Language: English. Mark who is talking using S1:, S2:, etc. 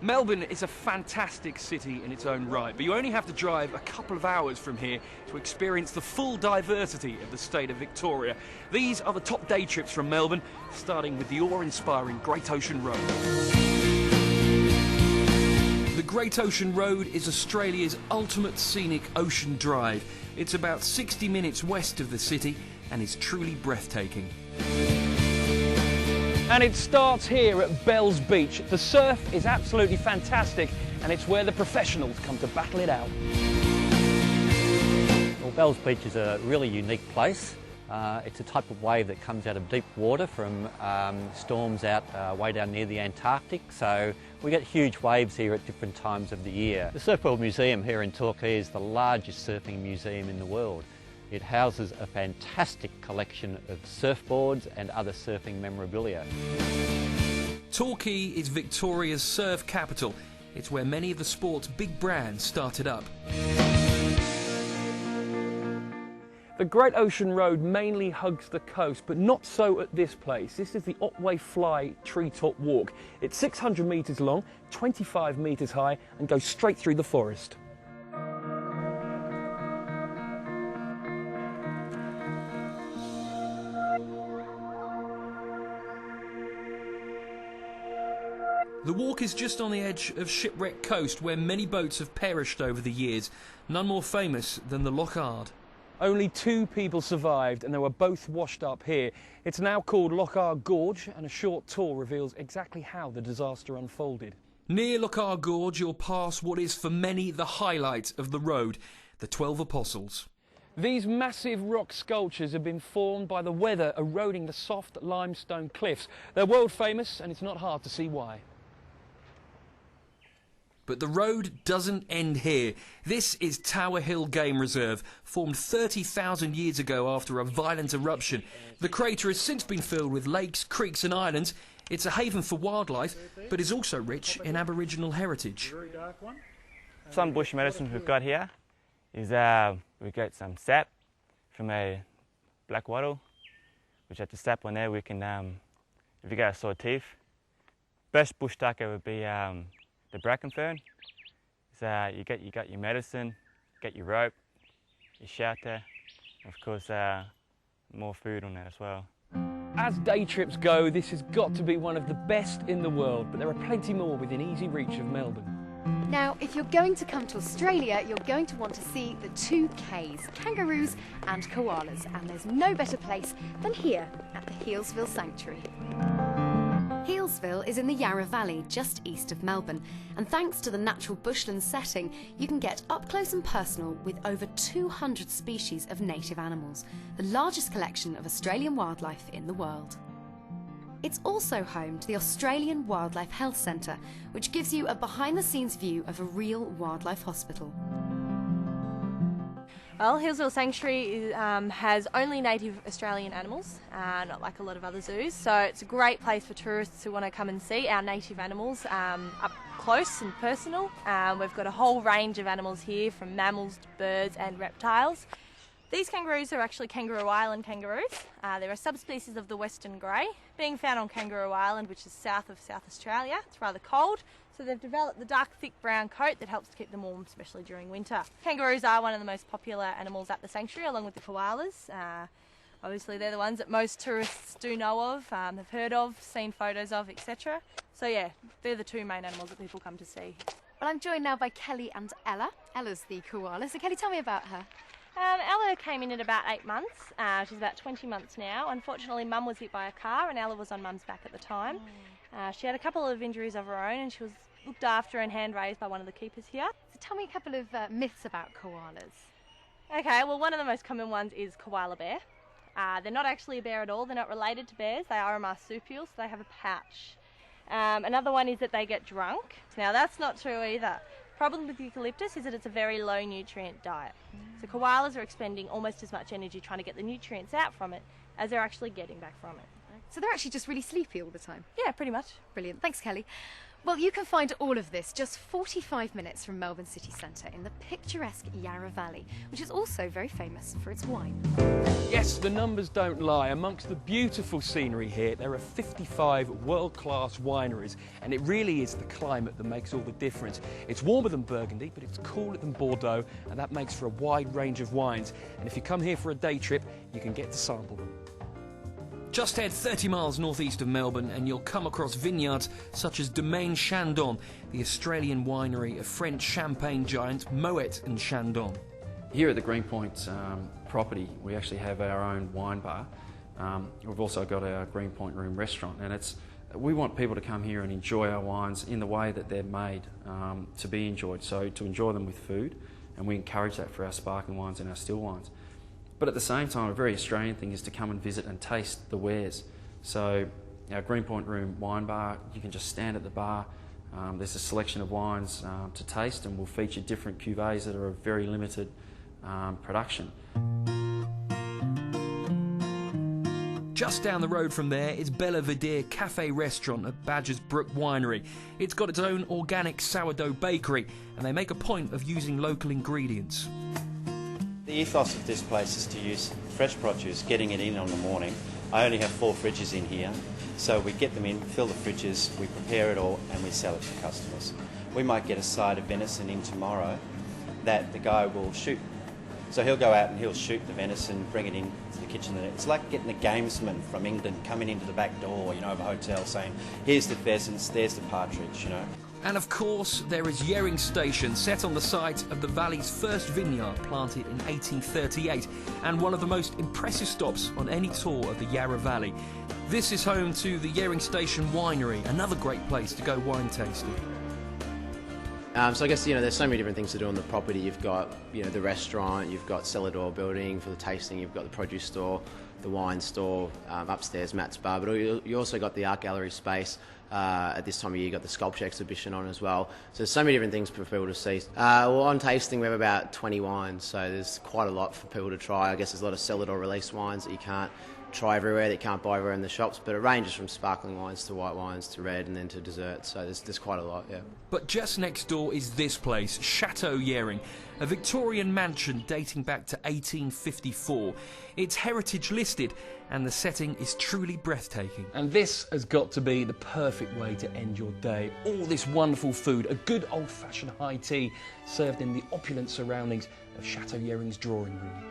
S1: Melbourne is a fantastic city in its own right, but you only have to drive a couple of hours from here to experience the full diversity of the state of Victoria. These are the top day trips from Melbourne, starting with the awe-inspiring Great Ocean Road. The Great Ocean Road is Australia's ultimate scenic ocean drive. It's about 60 minutes west of the city and is truly breathtaking. And it starts here at Bells Beach. The surf is absolutely fantastic and it's where the professionals come to battle it out.
S2: Well, Bells Beach is a really unique place. It's a type of wave that comes out of deep water from storms out way down near the Antarctic, so we get huge waves here at different times of the year. The Surf World Museum here in Torquay is the largest surfing museum in the world. It houses a fantastic collection of surfboards and other surfing memorabilia.
S1: Torquay is Victoria's surf capital. It's where many of the sport's big brands started up. The Great Ocean Road mainly hugs the coast, but not so at this place. This is the Otway Fly Treetop Walk. It's 600 metres long, 25 metres high, and goes straight through the forest. The walk is just on the edge of Shipwreck Coast, where many boats have perished over the years, none more famous than the Loch Ard. Only 2 people survived and they were both washed up here. It's now called Loch Ard Gorge, and a short tour reveals exactly how the disaster unfolded. Near Loch Ard Gorge you'll pass what is for many the highlight of the road, the 12 Apostles. These massive rock sculptures have been formed by the weather eroding the soft limestone cliffs. They're world famous and it's not hard to see why. But the road doesn't end here. This is Tower Hill Game Reserve, formed 30,000 years ago after a violent eruption. The crater has since been filled with lakes, creeks and islands. It's a haven for wildlife, but is also rich in Aboriginal heritage.
S3: Some bush medicine we've got here is we get some sap from a black wattle, which at the sap on there we can, if you got a sore teeth, best bush tucker would be the bracken fern. So you got your medicine, get your rope, your shelter, and of course more food on that as well.
S1: As day trips go, this has got to be one of the best in the world, but there are plenty more within easy reach of Melbourne.
S4: Now, if you're going to come to Australia, you're going to want to see the 2 Ks, kangaroos and koalas, and there's no better place than here at the Healesville Sanctuary. Healesville is in the Yarra Valley, just east of Melbourne, and thanks to the natural bushland setting, you can get up close and personal with over 200 species of native animals, the largest collection of Australian wildlife in the world. It's also home to the Australian Wildlife Health Centre, which gives you a behind-the-scenes view of a real wildlife hospital.
S5: Well, Healesville Sanctuary has only native Australian animals, not like a lot of other zoos, so it's a great place for tourists who want to come and see our native animals up close and personal. We've got a whole range of animals here, from mammals to birds and reptiles. These kangaroos are actually Kangaroo Island kangaroos. They're a subspecies of the Western Grey, being found on Kangaroo Island, which is south of South Australia. It's rather cold, so they've developed the dark, thick brown coat that helps to keep them warm, especially during winter. Kangaroos are one of the most popular animals at the sanctuary, along with the koalas. Obviously, they're the ones that most tourists do know of, have heard of, seen photos of, etc. So yeah, they're the 2 main animals that people come to see.
S4: Well, I'm joined now by Kelly and Ella. Ella's the koala, so Kelly, tell me about her.
S5: Ella came in at about 8 months. She's about 20 months now. Unfortunately, Mum was hit by a car and Ella was on Mum's back at the time. She had a couple of injuries of her own and she was looked after and hand-raised by one of the keepers here.
S4: So tell me a couple of myths about koalas.
S5: Okay, well, one of the most common ones is koala bear. They're not actually a bear at all. They're not related to bears. They are a marsupial, so they have a pouch. Another one is that they get drunk. Now, that's not true either. Problem with eucalyptus is that it's a very low nutrient diet. So koalas are expending almost as much energy trying to get the nutrients out from it as they're actually getting back from it.
S4: So they're actually just really sleepy all the time?
S5: Yeah, pretty much.
S4: Brilliant. Thanks, Kelly. Well, you can find all of this just 45 minutes from Melbourne city centre in the picturesque Yarra Valley, which is also very famous for its wine.
S1: Yes, the numbers don't lie. Amongst the beautiful scenery here, there are 55 world-class wineries, and it really is the climate that makes all the difference. It's warmer than Burgundy, but it's cooler than Bordeaux, and that makes for a wide range of wines. And if you come here for a day trip, you can get to sample them. Just head 30 miles northeast of Melbourne and you'll come across vineyards such as Domaine Chandon, the Australian winery of French champagne giants Moet and Chandon.
S6: Here at the Greenpoint property, we actually have our own wine bar. We've also got our Greenpoint Room restaurant, and we want people to come here and enjoy our wines in the way that they're made to be enjoyed, so to enjoy them with food, and we encourage that for our sparkling wines and our still wines. But at the same time, a very Australian thing is to come and visit and taste the wares. So our Greenpoint Room wine bar, you can just stand at the bar. There's a selection of wines to taste, and we'll feature different cuvées that are of very limited production.
S1: Just down the road from there is Belvedere Cafe Restaurant at Badger's Brook Winery. It's got its own organic sourdough bakery, and they make a point of using local ingredients.
S7: The ethos of this place is to use fresh produce, getting it in on the morning. I only have 4 fridges in here, so we get them in, fill the fridges, we prepare it all, and we sell it to customers. We might get a side of venison in tomorrow that the guy will shoot. So he'll go out and he'll shoot the venison, bring it into the kitchen. It's like getting a gamesman from England coming into the back door, of a hotel saying, here's the pheasants, there's the partridge,
S1: And of course, there is Yering Station, set on the site of the valley's first vineyard, planted in 1838, and one of the most impressive stops on any tour of the Yarra Valley. This is home to the Yering Station Winery, another great place to go wine tasting.
S8: So I guess, there's so many different things to do on the property. You've got, the restaurant, you've got cellar door building for the tasting, you've got the produce store, the wine store, upstairs Matt's bar, but you also got the art gallery space. At this time of year, you've got the sculpture exhibition on as well. So there's so many different things for people to see. Well, on tasting, we have about 20 wines, so there's quite a lot for people to try. I guess there's a lot of cellar door release wines that you can't try everywhere, that you can't buy everywhere in the shops, but it ranges from sparkling wines to white wines to red and then to dessert, so there's quite a lot, yeah.
S1: But just next door is this place, Chateau Yering, a Victorian mansion dating back to 1854. It's heritage listed, and the setting is truly breathtaking. And this has got to be the perfect way to end your day. All this wonderful food, a good old-fashioned high tea, served in the opulent surroundings of Chateau Yering's drawing room.